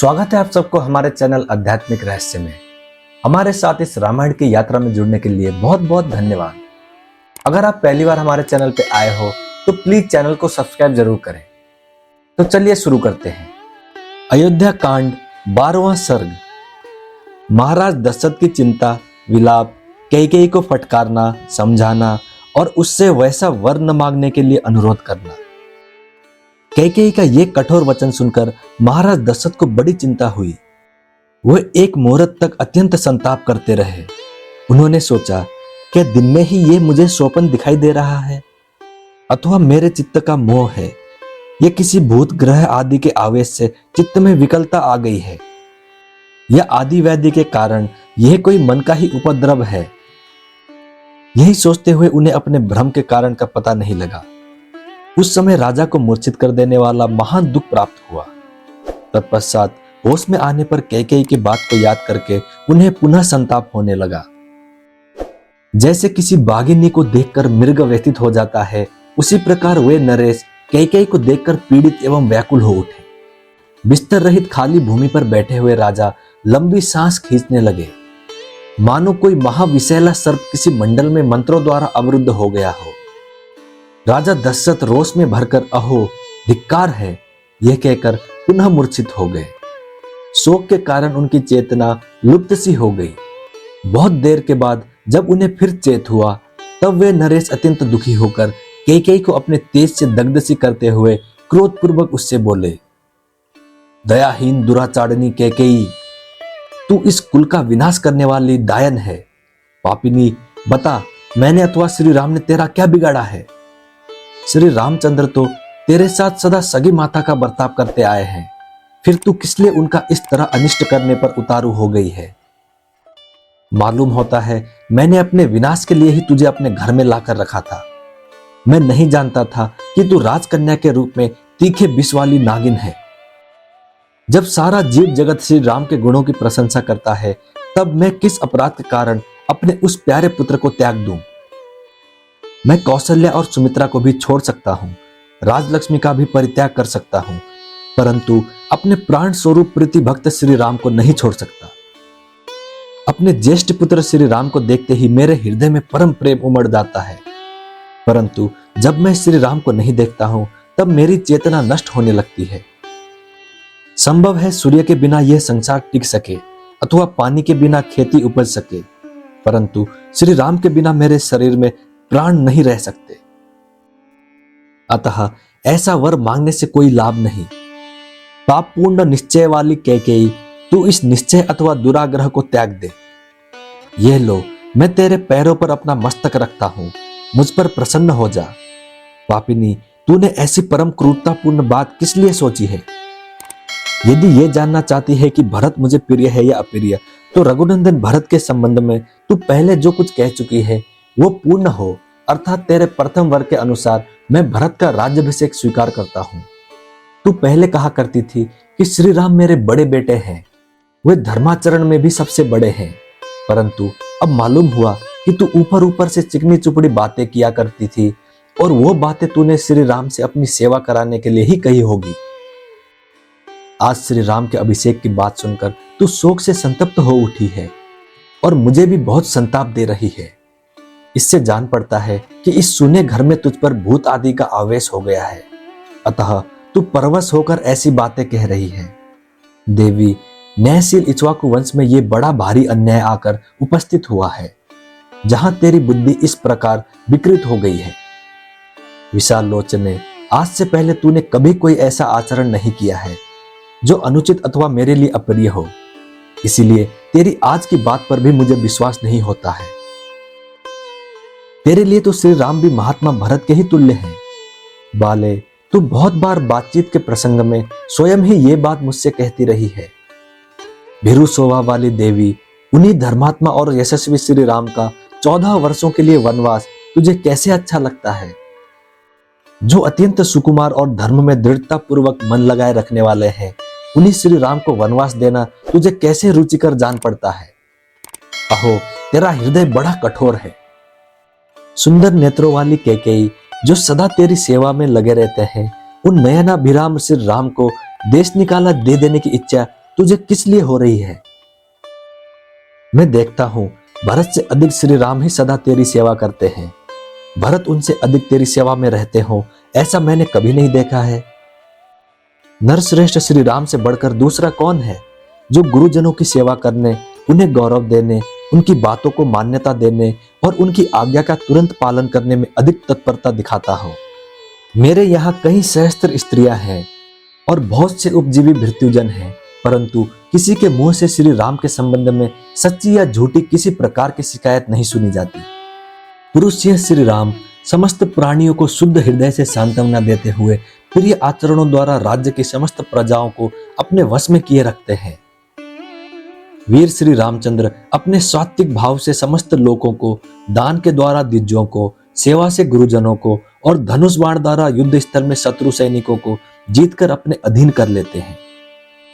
स्वागत है आप सबको हमारे चैनल आध्यात्मिक रहस्य में। हमारे साथ इस रामायण की यात्रा में जुड़ने के लिए बहुत बहुत धन्यवाद। अगर आप पहली बार हमारे चैनल पे आए हो तो प्लीज चैनल को सब्सक्राइब जरूर करें। तो चलिए शुरू करते हैं। अयोध्या कांड 12वां सर्ग। महाराज दशरथ की चिंता, विलाप, कैकेयी को फटकारना, समझाना और उससे वैसा वर न मांगने के लिए अनुरोध करना। कैकेयी का ये कठोर वचन सुनकर महाराज दशरथ को बड़ी चिंता हुई। वह एक मुहूर्त तक अत्यंत संताप करते रहे। उन्होंने सोचा, क्या दिन में ही ये मुझे स्वप्न दिखाई दे रहा है अथवा मेरे चित्त का मोह है? यह किसी भूत ग्रह आदि के आवेश से चित्त में विकलता आ गई है, या आदि व्याधि के कारण यह कोई मन का ही उपद्रव है? यही सोचते हुए उन्हें अपने भ्रम के कारण का पता नहीं लगा। उस समय राजा को मूर्छित कर देने वाला महान दुख प्राप्त हुआ। तत्पश्चात होश में आने पर कैकेयी की बात को याद करके उन्हें पुनः संताप होने लगा। जैसे किसी बाघिनी को देखकर मृग व्यथित हो जाता है, उसी प्रकार वे नरेश कैकेयी को देखकर पीड़ित एवं व्याकुल हो उठे। बिस्तर रहित खाली भूमि पर बैठे हुए राजा लंबी सांस खींचने लगे, मानो कोई महाविषैला सर्प किसी मंडल में मंत्रों द्वारा अवरुद्ध हो गया हो। राजा दशरथ रोष में भरकर अहो धिक्कार है यह कहकर पुनः मूर्छित हो गए। शोक के कारण उनकी चेतना लुप्त सी हो गई। बहुत देर के बाद जब उन्हें फिर चेत हुआ, तब वे नरेश अत्यंत दुखी होकर कैकेयी को अपने तेज से दग्ध सी करते हुए क्रोधपूर्वक उससे बोले, दयाहीन दुराचारणी कैकेयी, तू इस कुल का विनाश करने वाली डायन है। पापिनी, बता, मैंने अथवा श्री राम ने तेरा क्या बिगाड़ा है? श्री रामचंद्र तो तेरे साथ सदा सगी माता का बर्ताव करते आए हैं, फिर तू किस लिए उनका इस तरह अनिष्ट करने पर उतारू हो गई है? मालूम होता है मैंने अपने विनाश के लिए ही तुझे अपने घर में लाकर रखा था। मैं नहीं जानता था कि तू राजकन्या के रूप में तीखे विष वाली नागिन है। जब सारा जीव जगत श्री राम के गुणों की प्रशंसा करता है, तब मैं किस अपराध के कारण अपने उस प्यारे पुत्र को त्याग दूं? मैं कौशल्या और सुमित्रा को भी छोड़ सकता हूं, राजलक्ष्मी का भी परित्याग कर सकता हूं, परंतु अपने प्राण स्वरूप प्रीति भक्त श्री राम को नहीं छोड़ सकता। अपने ज्येष्ठ पुत्र श्री राम को देखते ही मेरे हृदय में परम प्रेम उमड़ जाता है, परंतु जब मैं श्री राम को नहीं देखता हूं, तब मेरी चेतना नष्ट होने लगती है। संभव है सूर्य के बिना यह संसार टिक सके अथवा पानी के बिना खेती उपज सके, परंतु श्री राम के बिना मेरे शरीर में प्राण नहीं रह सकते। अतः ऐसा वर मांगने से कोई लाभ नहीं। पापपूर्ण निश्चय वाली कैकेयी, तू इस निश्चय अथवा दुराग्रह को त्याग दे। यह लो, मैं तेरे पैरों पर अपना मस्तक रखता हूं, मुझ पर प्रसन्न हो जा। पापिनी, तूने ऐसी परम क्रूरतापूर्ण बात किस लिए सोची है? यदि यह जानना चाहती है कि भरत मुझे प्रिय है या अप्रिय, तो रघुनंदन भरत के संबंध में तू पहले जो कुछ कह चुकी है वो पूर्ण हो, अर्थात तेरे प्रथम वर्ग के अनुसार मैं भरत का राज्याभिषेक स्वीकार करता हूं। तू पहले कहा करती थी कि श्री राम मेरे बड़े बेटे हैं, वे धर्माचरण में भी सबसे बड़े हैं, परंतु अब मालूम हुआ कि तू ऊपर ऊपर से चिकनी चुपड़ी बातें किया करती थी, और वो बातें तूने श्री राम से अपनी सेवा कराने के लिए ही कही होगी। आज श्री राम के अभिषेक की बात सुनकर तू शोक से संतप्त हो उठी है और मुझे भी बहुत संताप दे रही है। इससे जान पड़ता है कि इस सुने घर में तुझ पर भूत आदि का आवेश हो गया है, अतः तू परवश होकर ऐसी बातें कह रही है। देवी, न्यायशील इक्ष्वाकु वंश में ये बड़ा भारी अन्याय आकर उपस्थित हुआ है, जहां तेरी बुद्धि इस प्रकार विकृत हो गई है। विशाल लोचने, आज से पहले तूने कभी कोई ऐसा आचरण नहीं किया है जो अनुचित अथवा मेरे लिए अप्रिय हो, इसीलिए तेरी आज की बात पर भी मुझे विश्वास नहीं होता है। तेरे लिए तो श्री राम भी महात्मा भरत के ही तुल्य हैं। बाले, तू बहुत बार बातचीत के प्रसंग में स्वयं ही ये बात मुझसे कहती रही है। भीरु शोभा वाली देवी, उन्हीं धर्मात्मा और यशस्वी श्री राम का 14 वर्षों के लिए वनवास तुझे कैसे अच्छा लगता है? जो अत्यंत सुकुमार और धर्म में दृढ़ता पूर्वक मन लगाए रखने वाले हैं, उन्हीं श्री राम को वनवास देना तुझे कैसे रुचिकर जान पड़ता है? अहो, तेरा हृदय बड़ा कठोर है। सुंदर नेत्रों वाली कैकेयी, जो सदा तेरी सेवा में लगे रहते हैं, उन नयनाभिराम श्री राम को देश निकाला दे देने की इच्छा तुझे किस लिए हो रही है? मैं देखता हूं भरत से अधिक श्री राम ही सदा तेरी सेवा करते हैं। भरत उनसे अधिक तेरी सेवा में रहते हो, ऐसा मैंने कभी नहीं देखा है। नरश्रेष्ठ श्री राम से बढ़कर दूसरा कौन है जो गुरुजनों की सेवा करने, उन्हें गौरव देने, उनकी बातों को मान्यता देने और उनकी आज्ञा का तुरंत पालन करने में अधिक तत्परता दिखाता हो। मेरे यहाँ कई सहस्त्र स्त्रियां हैं और बहुत से उपजीवी भृत्युजन हैं, परंतु किसी के मुंह से श्री राम के संबंध में सच्ची या झूठी किसी प्रकार की शिकायत नहीं सुनी जाती। पुरुष यह श्री राम समस्त प्राणियों को शुद्ध हृदय से सांत्वना देते हुए प्रिय आचरणों द्वारा राज्य की समस्त प्रजाओं को अपने वश में किए रखते हैं। वीर श्री रामचंद्र अपने सात्विक भाव से समस्त लोगों को, दान के द्वारा द्विजों को, सेवा से गुरुजनों को और धनुष बाण द्वारा युद्ध स्थल में शत्रु सैनिकों को जीतकर अपने अधीन कर लेते हैं।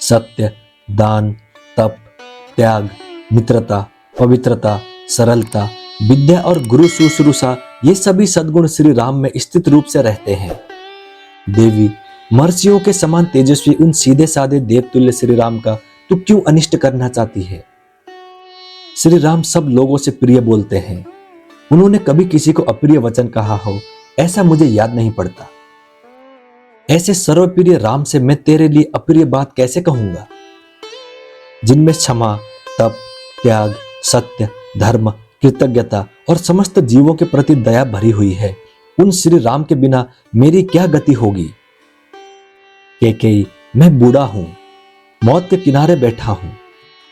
सत्य, दान, तप, त्याग, मित्रता, पवित्रता, सरलता, विद्या और गुरु शुश्रूषा, ये सभी सद्गुण श्री राम में स्थित रूप से रहते हैं। देवी, महर्षियों के समान तेजस्वी उन सीधे साधे देवतुल्य श्री राम का तू क्यों अनिष्ट करना चाहती है? श्री राम सब लोगों से प्रिय बोलते हैं। उन्होंने कभी किसी को अप्रिय वचन कहा हो, ऐसा मुझे याद नहीं पड़ता। ऐसे सर्वप्रिय राम से मैं तेरे लिए अप्रिय बात कैसे कहूंगा, जिनमें क्षमा, तप, त्याग, सत्य, धर्म, कृतज्ञता और समस्त जीवों के प्रति दया भरी हुई है। उन श्री राम के बिना मेरी क्या गति होगी? कैकेयी, मैं बूढ़ा हूं, मौत के किनारे बैठा हूं।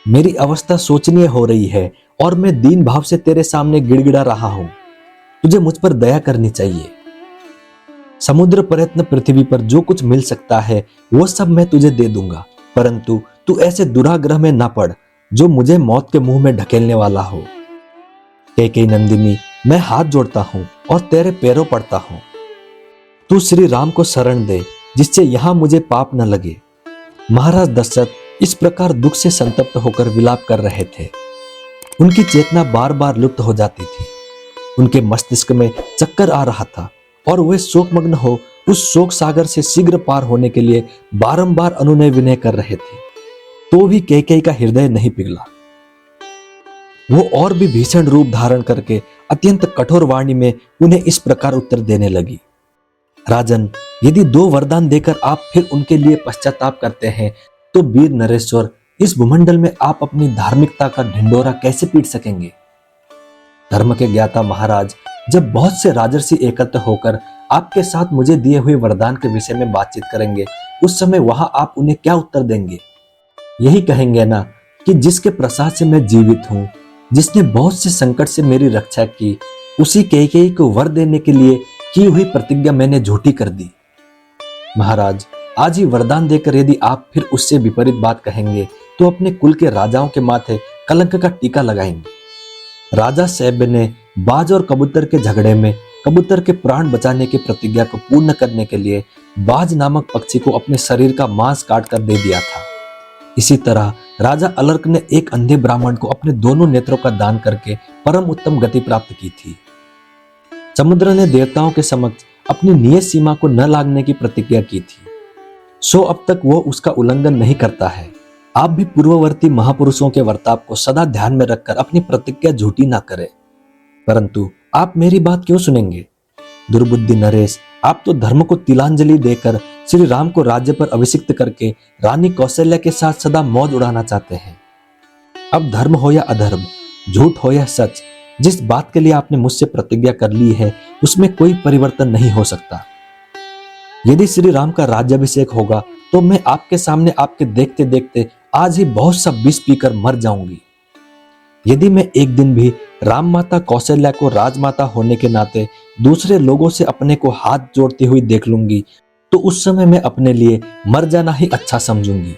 मेरी अवस्था शोचनीय हो रही है और मैं दीन भाव से तेरे सामने गिड़गिड़ा रहा हूं। तुझे मुझ पर दया करनी चाहिए। समुद्र प्रयत्न पृथ्वी पर जो कुछ मिल सकता है वो सब मैं तुझे दे दूंगा, परंतु तू ऐसे दुराग्रह में ना पड़ जो मुझे मौत के मुंह में ढकेलने वाला हो। कैकेयी नंदिनी, मैं हाथ जोड़ता हूं और तेरे पैरों पड़ता हूं। तू श्री राम को शरण दे, जिससे यहां मुझे पाप न लगे। महाराज दशरथ इस प्रकार दुख से संतप्त होकर विलाप कर रहे थे। उनकी चेतना बार बार लुप्त हो जाती थी। उनके मस्तिष्क में चक्कर आ रहा था और वे शोकमग्न हो उस शोक सागर से शीघ्र पार होने के लिए बारंबार अनुनय विनय कर रहे थे, तो भी कैकेयी का हृदय नहीं पिघला। वो और भी भीषण रूप धारण करके अत्यंत कठोर वाणी में उन्हें इस प्रकार उत्तर देने लगी। राजन, यदि 2 वरदान देकर आप फिर उनके लिए पश्चाताप करते हैं तो वीर नरेश्वर, इस भूमंडल में आप अपनी धार्मिकता का ढिंडोरा कैसे पीट सकेंगे? धर्म के ज्ञाता महाराज, जब बहुत से राजर्षि एकत्र होकर आपके साथ मुझे दिए हुए वरदान के विषय में बातचीत करेंगे, उस समय वहां आप उन्हें क्या उत्तर देंगे? यही कहेंगे ना कि जिसके प्रसाद से मैं जीवित हूं, जिसने बहुत से संकट से मेरी रक्षा की, उसी कैकेयी को वर देने के लिए की हुई प्रतिज्ञा मैंने झूठी कर दी। महाराज, आज ही वरदान देकर यदि आप फिर उससे विपरीत बात कहेंगे तो अपने कुल के राजाओं के माथे कलंक का टीका लगाएंगे। राजा सैब्य ने बाज और कबूतर के झगड़े में कबूतर के प्राण बचाने की प्रतिज्ञा को पूर्ण करने के लिए बाज नामक पक्षी को अपने शरीर का मांस काट कर दे दिया था। इसी तरह राजा अलर्क ने एक अंधे ब्राह्मण को अपने दोनों नेत्रों का दान करके परम उत्तम गति प्राप्त की थी। समुद्र ने देवताओं के समक्ष अपनी नियत सीमा को न लागने की प्रतिज्ञा की थी, सो अब तक वो उसका उल्लंघन नहीं करता है। आप भी पूर्ववर्ती महापुरुषों के वर्ताव को सदा ध्यान में रखकर अपनी प्रतिज्ञा झूठी ना करें। परंतु आप मेरी बात क्यों सुनेंगे? दुर्बुद्धि नरेश, आप तो धर्म को तिलांजलि देकर श्री राम को राज्य पर अभिषिक्त करके रानी कौशल्या के साथ सदा मौज उड़ाना चाहते हैं। अब धर्म हो या अधर्म, झूठ हो या सच, जिस बात के लिए आपने मुझसे प्रतिज्ञा कर ली है उसमें कोई परिवर्तन नहीं हो सकता। यदि श्री राम का राज्याभिषेक होगा तो मैं आपके सामने आपके देखते देखते आज ही बहुत सा विष पीकर मर जाऊंगी। यदि मैं एक दिन भी राम माता कौशल्या को राजमाता होने के नाते दूसरे लोगों से अपने को हाथ जोड़ती हुई देख लूंगी तो उस समय मैं अपने लिए मर जाना ही अच्छा समझूंगी।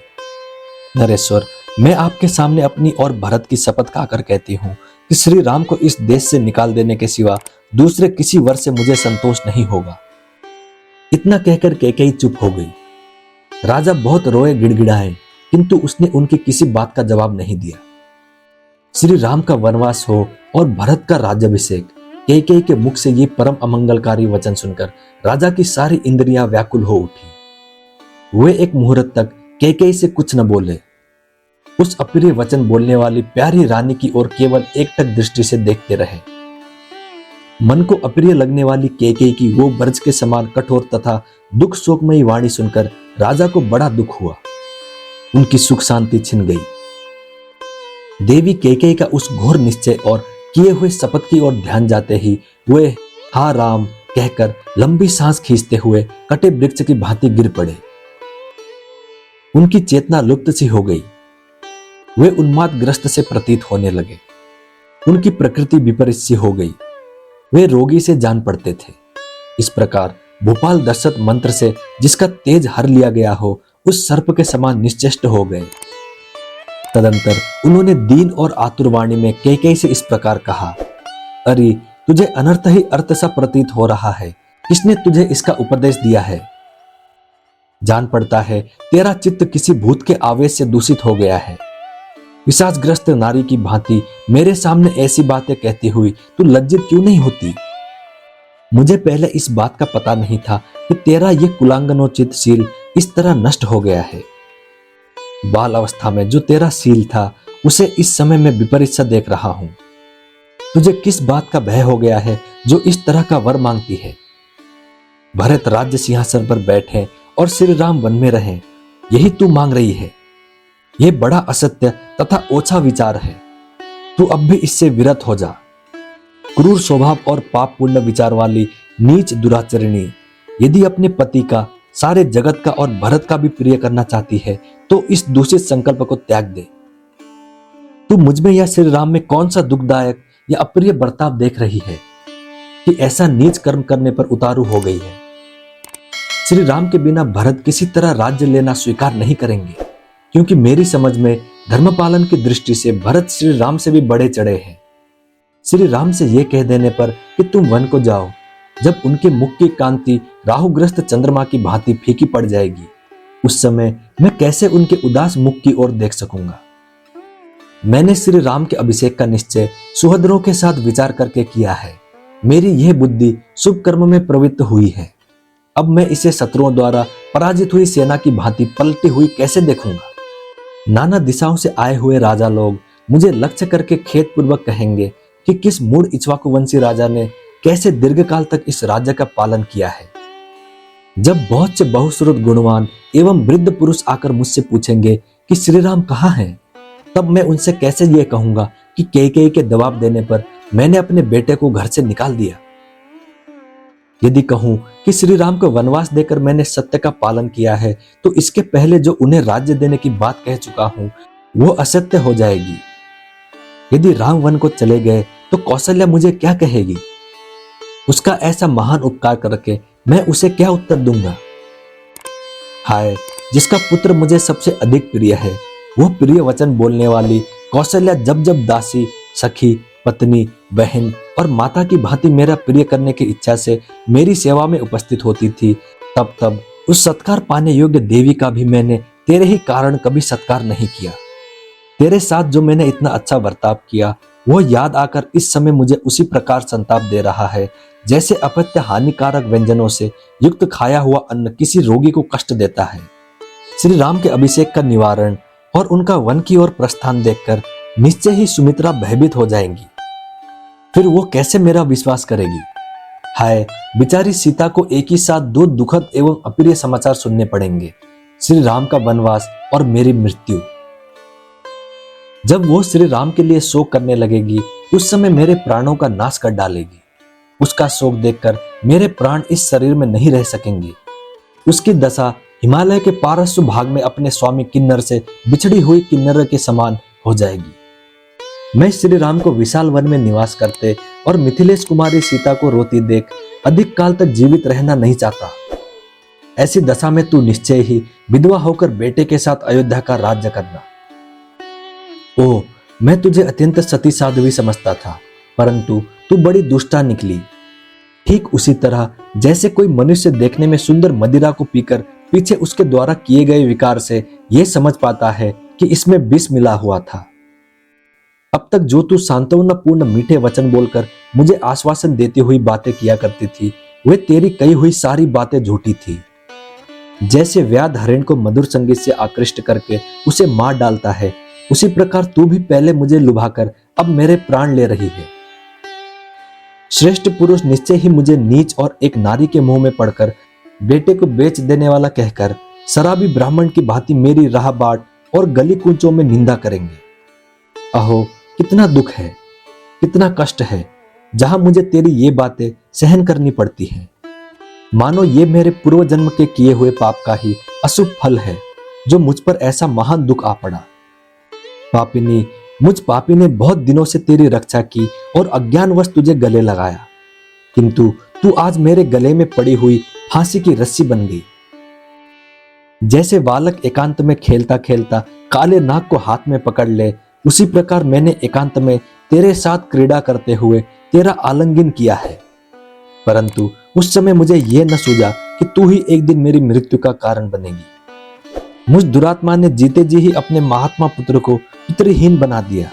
नरेश्वर, मैं आपके सामने अपनी और भरत की शपथ खाकर कहती हूँ कि श्री राम को इस देश से निकाल देने के सिवा दूसरे किसी वर से मुझे संतोष नहीं होगा। इतना कहकर कैकेयी चुप हो गई। राजा बहुत रोए गिड़गिड़ाए, किंतु उसने उनकी किसी बात का जवाब नहीं दिया। श्री राम का वनवास हो और भरत का राज्याभिषेक, कैकेयी के मुख से ये परम अमंगलकारी वचन सुनकर राजा की सारी इंद्रियां व्याकुल हो उठी। वे एक मुहूर्त तक कैकेयी से कुछ न बोले। उस अप्रिय वचन बोलने वाली प्यारी रानी की ओर केवल एकटक दृष्टि से देखते रहे। मन को अप्रिय लगने वाली केकई की वो ब्रज के समान कठोर तथा दुख शोकमयी वाणी सुनकर राजा को बड़ा दुख हुआ। उनकी सुख शांति छिन गई। देवी केकई का उस घोर निश्चय और किए हुए शपथ की ओर ध्यान जाते ही वे हा राम कहकर लंबी सांस खींचते हुए कटे वृक्ष की भांति गिर पड़े। उनकी चेतना लुप्त सी हो गई। वे उन्मादग्रस्त से प्रतीत होने लगे। उनकी प्रकृति विपरीत सी हो गई। वे रोगी से जान पड़ते थे। इस प्रकार भोपाल दर्शत मंत्र से जिसका तेज हर लिया गया हो, उस सर्प के समान निश्चेष्ट हो गए। तदंतर उन्होंने दीन और आतुर वाणी में केकई से इस प्रकार कहा, अरे तुझे अनर्थ ही अर्थ सा प्रतीत हो रहा है। किसने तुझे इसका उपदेश दिया है? जान पड़ता है तेरा चित्त किसी भूत के आवेश से दूषित हो गया है। विषादग्रस्त नारी की भांति मेरे सामने ऐसी बातें कहती हुई तू लज्जित क्यों नहीं होती? मुझे पहले इस बात का पता नहीं था कि तेरा ये कुलांगनोचित शील इस तरह नष्ट हो गया है। बाल अवस्था में जो तेरा शील था, उसे इस समय मैं विपरीत सा देख रहा हूं। तुझे किस बात का भय हो गया है जो इस तरह का वर मांगती है? भरत राज्य सिंहासन पर बैठे और श्री राम वन में रहें, यही तू मांग रही है। यह बड़ा असत्य तथा ओछा विचार है। तू अब भी इससे विरत हो जा। क्रूर स्वभाव और पापपूर्ण विचार वाली नीच दुराचरणी यदि अपने पति का, सारे जगत का और भरत का भी प्रिय करना चाहती है तो इस दूषित संकल्प को त्याग दे। तू मुझ में या श्री राम में कौन सा दुखदायक या अप्रिय बर्ताव देख रही है कि ऐसा नीच कर्म करने पर उतारू हो गई है? श्री राम के बिना भरत किसी तरह राज्य लेना स्वीकार नहीं करेंगे, क्योंकि मेरी समझ में धर्मपालन की दृष्टि से भरत श्री राम से भी बड़े चढ़े हैं। श्री राम से यह कह देने पर कि तुम वन को जाओ, जब उनके मुख की कांति राहुग्रस्त चंद्रमा की भांति फीकी पड़ जाएगी, उस समय मैं कैसे उनके उदास मुख की ओर देख सकूंगा? मैंने श्री राम के अभिषेक का निश्चय सुहद्रों के साथ विचार करके किया है। मेरी यह बुद्धि शुभ कर्म में प्रवृत्त हुई है। अब मैं इसे शत्रुओं द्वारा पराजित हुई सेना की भांति पलटी हुई कैसे देखूंगा? नाना दिशाओं से आए हुए राजा लोग मुझे लक्ष्य करके खेद पूर्वक कहेंगे कि किस मूढ़ इक्ष्वाकु वंशी राजा ने कैसे दीर्घकाल तक इस राज्य का पालन किया है। जब बहुत से बहुश्रुत गुणवान एवं वृद्ध पुरुष आकर मुझसे पूछेंगे कि श्री राम कहाँ हैं, तब मैं उनसे कैसे ये कहूंगा कि कैकेयी के दबाव देने पर मैंने अपने बेटे को घर से निकाल दिया। यदि कहूं कि श्री राम को वनवास देकर मैंने सत्य का पालन किया है, तो इसके पहले जो उन्हें राज्य देने की बात कह चुका हूं वो असत्य हो जाएगी। यदि राम वन को चले गए तो कौशल्या मुझे क्या कहेगी? उसका ऐसा महान उपकार करके मैं उसे क्या उत्तर दूंगा? हाय, जिसका पुत्र मुझे सबसे अधिक प्रिय है, वो प्रिय वचन बोलने वाली कौशल्या जब जब दासी, सखी, पत्नी, बहन और माता की भांति मेरा प्रिय करने की इच्छा से मेरी सेवा में उपस्थित होती थी, तब तब उस सत्कार पाने योग्य देवी का भी मैंने तेरे ही कारण कभी सत्कार नहीं किया। तेरे साथ जो मैंने इतना अच्छा बर्ताव किया, वो याद आकर इस समय मुझे उसी प्रकार संताप दे रहा है जैसे अपत्य हानिकारक व्यंजनों से युक्त खाया हुआ अन्न किसी रोगी को कष्ट देता है। श्री राम के अभिषेक का निवारण और उनका वन की ओर प्रस्थान देखकर निश्चय ही सुमित्रा भयभीत हो जाएंगी। फिर वो कैसे मेरा विश्वास करेगी? हाय, बेचारी सीता को एक ही साथ दो दुखद एवं अप्रिय समाचार सुनने पड़ेंगे, श्री राम का वनवास और मेरी मृत्यु। जब वो श्री राम के लिए शोक करने लगेगी, उस समय मेरे प्राणों का नाश कर डालेगी। उसका शोक देखकर मेरे प्राण इस शरीर में नहीं रह सकेंगे। उसकी दशा हिमालय के पारस्व भाग में अपने स्वामी किन्नर से बिछड़ी हुई किन्नर के समान हो जाएगी। मैं श्री राम को विशाल वन में निवास करते और मिथिलेश कुमारी सीता को रोती देख अधिक काल तक जीवित रहना नहीं चाहता। ऐसी दशा में तू निश्चय ही विधवा होकर बेटे के साथ अयोध्या का राज्य करना। ओह, मैं तुझे अत्यंत सती साध्वी समझता था, परंतु तू बड़ी दुष्टा निकली। ठीक उसी तरह जैसे कोई मनुष्य देखने में सुंदर मदिरा को पीकर पीछे उसके द्वारा किए गए विकार से यह समझ पाता है कि इसमें विष मिला हुआ था। अब तक जो तू सांत्वनापूर्ण मीठे वचन बोलकर मुझे आश्वासन देती हुई बातें किया करती थी, वे तेरी कही हुई सारी बातें झूठी थी। जैसे व्याध हरिण को मधुर संगीत से आकृष्ट करके उसे मार डालता है, उसी प्रकार तू भी पहले मुझे लुभाकर अब मेरे प्राण ले रही है। श्रेष्ठ पुरुष निश्चय ही मुझे नीच और एक नारी के मुंह में पड़कर बेटे को बेच देने वाला कहकर शराबी ब्राह्मण की भांति मेरी राह बाट और गली कूचों में निंदा करेंगे। अहो, कितना दुख है, कितना कष्ट है, जहां मुझे तेरी ये बातें सहन करनी पड़ती हैं। मानो ये मेरे पूर्व जन्म के किए हुए पाप का ही अशुभ फल है जो मुझ पर ऐसा महान दुख आ पड़ा। पापिनी, मुझ पापी ने बहुत दिनों से तेरी रक्षा की और अज्ञानवश तुझे गले लगाया, किंतु तू आज मेरे गले में पड़ी हुई फांसी की रस्सी बन गई। जैसे बालक एकांत में खेलता खेलता काले नाग को हाथ में पकड़ ले, उसी प्रकार मैंने एकांत में तेरे साथ क्रीड़ा करते हुए तेरा आलिंगन किया है। परंतु उस समय मुझे यह न सूझा कि तू ही एक दिन मेरी मृत्यु का कारण बनेगी। मुझ दुरात्मा ने जीते जी ही अपने महात्मा पुत्र को पितृहीन बना दिया।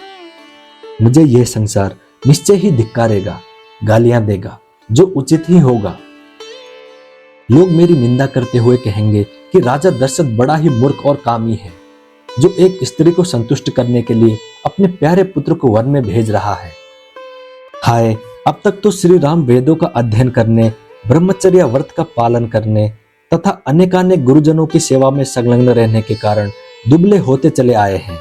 मुझे यह संसार निश्चय ही धिक्कारेगा, गालियां देगा, जो उचित ही होगा। लोग मेरी निंदा करते हुए कहेंगे कि राजा दशरथ बड़ा ही मूर्ख और कामी है, जो एक स्त्री को संतुष्ट करने के लिए अपने प्यारे पुत्र को वन में भेज रहा है। हाय, अब तक तो श्री राम वेदों का अध्ययन करने, ब्रह्मचर्य व्रत का पालन करने तथा अनेकानेक गुरुजनों की सेवा में संलग्न रहने के कारण दुबले होते चले आए हैं।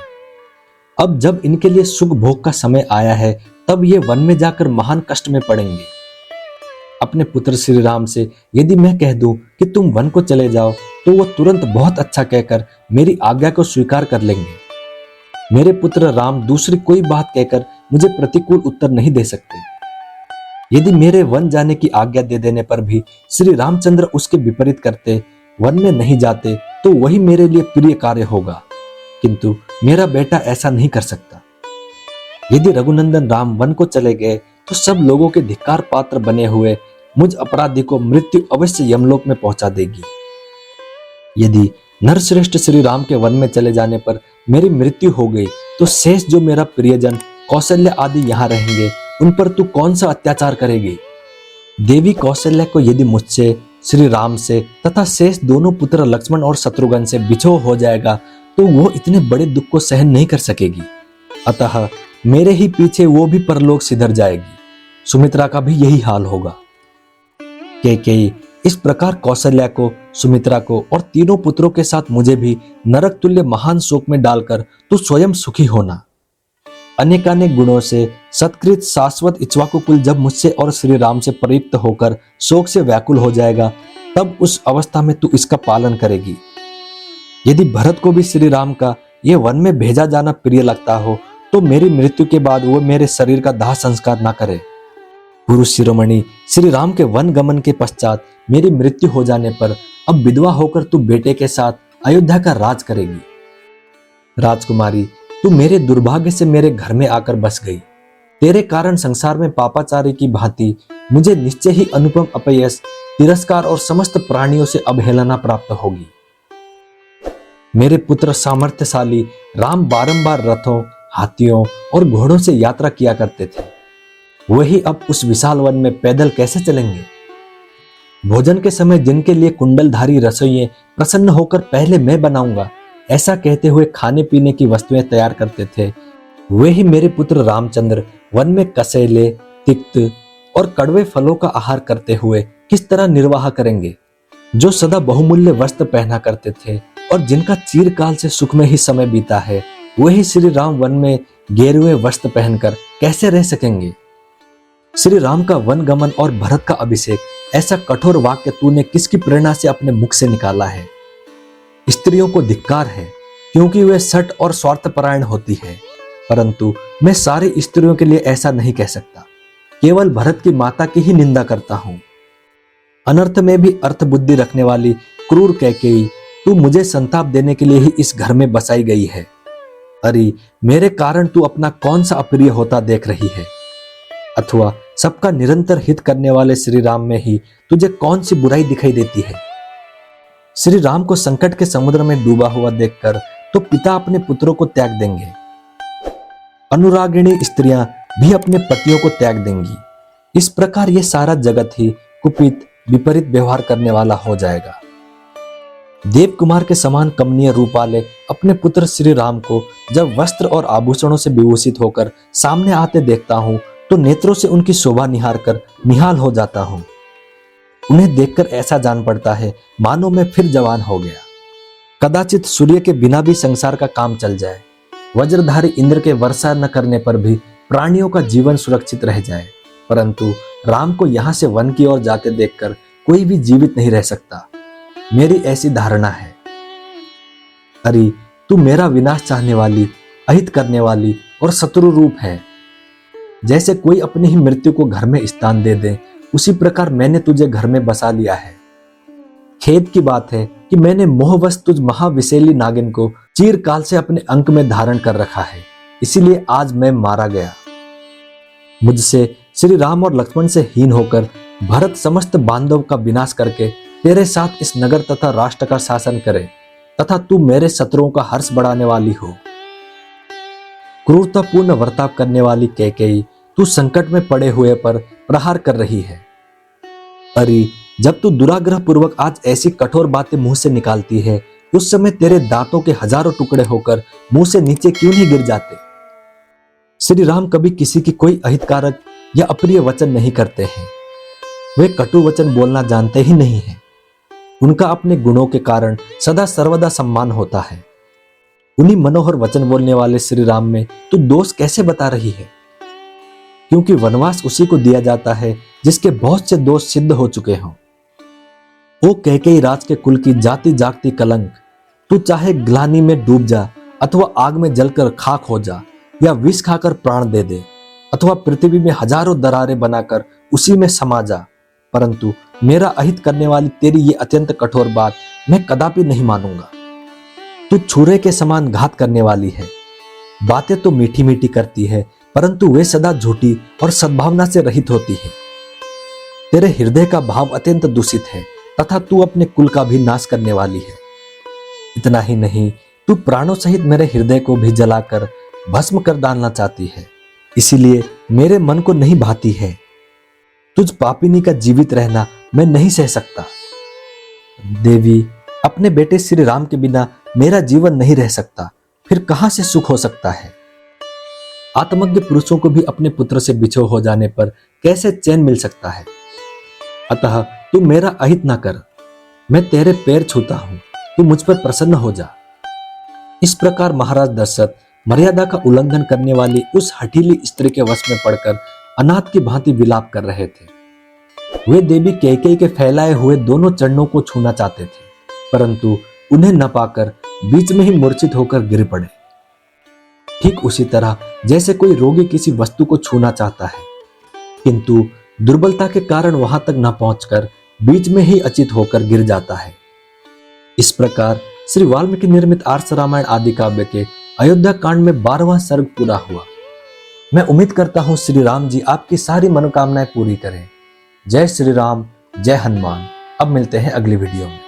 अब जब इनके लिए सुख भोग का समय आया है, तब ये वन में जाकर महान कष्ट में पड़ेंगे। अपने पुत्र श्री राम से यदि मैं कह दूं कि तुम वन को चले जाओ, तो वो तुरंत बहुत अच्छा कहकर मेरी आज्ञा को स्वीकार कर लेंगे। मेरे पुत्र राम दूसरी कोई बात कहकर मुझे प्रतिकूल उत्तर नहीं दे सकते। यदि मेरे वन जाने की आज्ञा दे देने पर भी श्री रामचंद्र उसके विपरीत करते, वन में नहीं जाते, तो वही मेरे लिए प्रिय कार्य होगा, किंतु मेरा बेटा ऐसा नहीं कर सकता। यदि रघुनंदन राम वन को चले गए, तो सब लोगों के धिक्कार पात्र बने हुए मुझ अपराधी को मृत्यु अवश्य यमलोक में पहुंचा देगी। यदि नरश्रेष्ठ श्री राम के वन में चले जाने पर मेरी मृत्यु हो गई, तो शेष जो मेरा प्रियजन कौशल्य आदि यहाँ रहेंगे, उन पर तू कौन सा अत्याचार करेगी। देवी कौशल्या को यदि मुझसे, श्री राम से तथा शेष दोनों पुत्र लक्ष्मण और शत्रुघ्न से बिछोह हो जाएगा, तो वो इतने बड़े दुख को सहन नहीं कर सकेगी। अतः मेरे ही पीछे वो भी परलोक सिधर जाएगी। सुमित्रा का भी यही हाल होगा। कैकेयी, इस प्रकार कौशल्या को, सुमित्रा को और तीनों पुत्रों के साथ मुझे भी नरक तुल्य महान शोक में डालकर तू स्वयं सुखी होना। अनेकानेक गुणों से सत्कृत शाश्वत इक्ष्वाकु कुल जब मुझसे और श्री राम से प्रयुक्त होकर शोक से व्याकुल हो जाएगा, तब उस अवस्था में तू इसका पालन करेगी। यदि भरत को भी श्री राम का ये वन में भेजा जाना प्रिय लगता हो, तो मेरी मृत्यु के बाद वो मेरे शरीर का दाह संस्कार ना करे। पुरुष शिरोमणि, श्री राम के वन गमन के पश्चात मेरी मृत्यु हो जाने पर अब विधवा होकर तू बेटे के साथ अयोध्या का राज करेगी। राजकुमारी, तू मेरे दुर्भाग्य से मेरे घर में आकर बस गई। तेरे कारण संसार में पापाचारी की भांति मुझे निश्चय ही अनुपम अपयश, तिरस्कार और समस्त प्राणियों से अवहेलना प्राप्त होगी। मेरे पुत्र सामर्थ्यशाली राम बारंबार रथों, हाथियों और घोड़ों से यात्रा किया करते थे। वही अब उस विशाल वन में पैदल कैसे चलेंगे। भोजन के समय जिनके लिए कुंडलधारी रसोइये प्रसन्न होकर पहले मैं बनाऊंगा, ऐसा कहते हुए खाने पीने की वस्तुएं तैयार करते थे, वे ही मेरे पुत्र रामचंद्र वन में कसेले, तिक्त और कड़वे फलों का आहार करते हुए किस तरह निर्वाह करेंगे। जो सदा बहुमूल्य वस्त्र पहना करते थे और जिनका चीरकाल से सुख में ही समय बीता है, वही श्री राम वन में गेरुए वस्त्र पहनकर कैसे रह सकेंगे। श्री राम का वन गमन और भरत का अभिषेक, ऐसा कठोर वाक्य तूने किसकी प्रेरणा से अपने मुख से निकाला है। स्त्रियों को धिक्कार है, क्योंकि वे सट और स्वार्थपरायण होती है, परंतु मैं सारी स्त्रियों के लिए ऐसा नहीं कह सकता। केवल भरत की माता की ही निंदा करता हूं। अनर्थ में भी अर्थ बुद्धि रखने वाली क्रूर कैकेयी, तू मुझे संताप देने के लिए ही इस घर में बसाई गई है। अरे, मेरे कारण तू अपना कौन सा अप्रिय होता देख रही है, अथवा सबका निरंतर हित करने वाले श्री राम में ही तुझे कौन सी बुराई दिखाई देती है। श्री राम को संकट के समुद्र में डूबा हुआ देखकर तो पिता अपने पुत्रों को त्याग देंगे। अनुरागिणी स्त्रियां भी अपने पतियों को त्याग देंगी। इस प्रकार ये सारा जगत ही कुपित, विपरीत व्यवहार करने वाला हो जाएगा। देव कुमार के समान कमनीय रूप वाले अपने पुत्र श्री राम को जब वस्त्र और आभूषणों से विभूषित होकर सामने आते देखता हूँ तो नेत्रों से उनकी शोभा निहार कर निहाल हो जाता हूँ। उन्हें देखकर ऐसा जान पड़ता है मानो मैं फिर जवान हो गया। कदाचित सूर्य के बिना भी संसार का काम चल जाए, वज्रधारी इंद्र के वर्षा न करने पर भी प्राणियों का जीवन सुरक्षित रह जाए, परंतु राम को यहाँ से वन की ओर जाते देखकर कोई भी जीवित नहीं रह सकता। मेरी ऐसी धारणा है। अरे तू मेरा विनाश चाहने वाली, अहित करने वाली और शत्रु रूप है। जैसे कोई अपनी ही मृत्यु को घर में स्थान दे दे, उसी प्रकार मैंने तुझे घर में बसा लिया है। खेद की बात है कि मैंने मोहवश तुझ महाविशेली नागिन को चिरकाल से अपने अंक में धारण कर रखा है, इसीलिए आज मैं मारा गया। मुझसे श्री राम और लक्ष्मण से हीन होकर भरत समस्त बांधव का विनाश करके तेरे साथ इस नगर तथा राष्ट्र का शासन करे, तथा तू मेरे शत्रुओं का हर्ष बढ़ाने वाली हो। क्रूरतापूर्ण वर्ताव करने वाली कैकेयी, तू संकट में पड़े हुए पर प्रहार कर रही है। अरे जब तू दुराग्रह पूर्वक आज ऐसी कठोर बातें मुंह से निकालती है, उस समय तेरे दांतों के हजारों टुकड़े होकर मुंह से नीचे क्यों नहीं गिर जाते। श्री राम कभी किसी की कोई अहितकारक या अप्रिय वचन नहीं करते हैं। वे कटु वचन बोलना जानते ही नहीं हैं। उनका अपने गुणों के कारण सदा सर्वदा सम्मान होता है। उन्हीं मनोहर वचन बोलने वाले श्री राम में तू दोष कैसे बता रही है? क्योंकि वनवास उसी को दिया जाता है जिसके बहुत से दोष सिद्ध हो चुके हों। ओ कैकेयी राज के कुल की जाति जागती कलंक, तू चाहे ग्लानि में डूब जा अथवा आग में जलकर खाक हो जा, या विष खाकर प्राण दे दे, अथवा पृथ्वी में हजारों दरारें बनाकर उसी में समा जा, परंतु मेरा अहित करने वाली तेरी ये अत्यंत कठोर बात मैं कदापि नहीं मानूंगा। तू छुरे के समान घात करने वाली है। बातें तो मीठी मीठी करती है, परंतु वे सदा झूठी और सद्भावना से रहित होती है। तेरे हृदय का भाव अत्यंत दूषित है, तथा तू अपने कुल का भी नाश करने वाली है। इतना ही नहीं, तू प्राणों सहित मेरे हृदय को भी जलाकर भस्म कर डालना चाहती है, इसीलिए मेरे मन को नहीं भाती है। तुझ पापिनी का जीवित रहना मैं नहीं सह सकता। देवी, अपने बेटे श्री राम के बिना मेरा जीवन नहीं रह सकता, फिर कहां से सुख हो सकता है। आत्मज्ञ पुरुषों को भी अपने पुत्र से बिछो हो जाने पर कैसे चैन मिल सकता है। अतः तू मेरा अहित न कर, मैं तेरे पैर छूता हूं, तू मुझ पर प्रसन्न हो जा। इस प्रकार महाराज दशरथ मर्यादा का उल्लंघन करने वाली उस हठीली स्त्री के वश में पड़कर अनाथ की भांति विलाप कर रहे थे। वे देवी कैकेयी के फैलाए हुए दोनों चरणों को छूना चाहते थे, परंतु उन्हें न पाकर बीच में ही मूर्छित होकर गिर पड़े। ठीक उसी तरह जैसे कोई रोगी किसी वस्तु को छूना चाहता है, किंतु दुर्बलता के कारण वहां तक न पहुंचकर बीच में ही अचित होकर गिर जाता है। इस प्रकार श्री वाल्मीकि निर्मित आर्ष रामायण आदि काव्य के अयोध्या कांड में 12वां सर्ग पूरा हुआ। मैं उम्मीद करता हूं श्री राम जी आपकी सारी मनोकामनाएं पूरी करें। जय श्री राम, जय हनुमान। अब मिलते हैं अगली वीडियो में।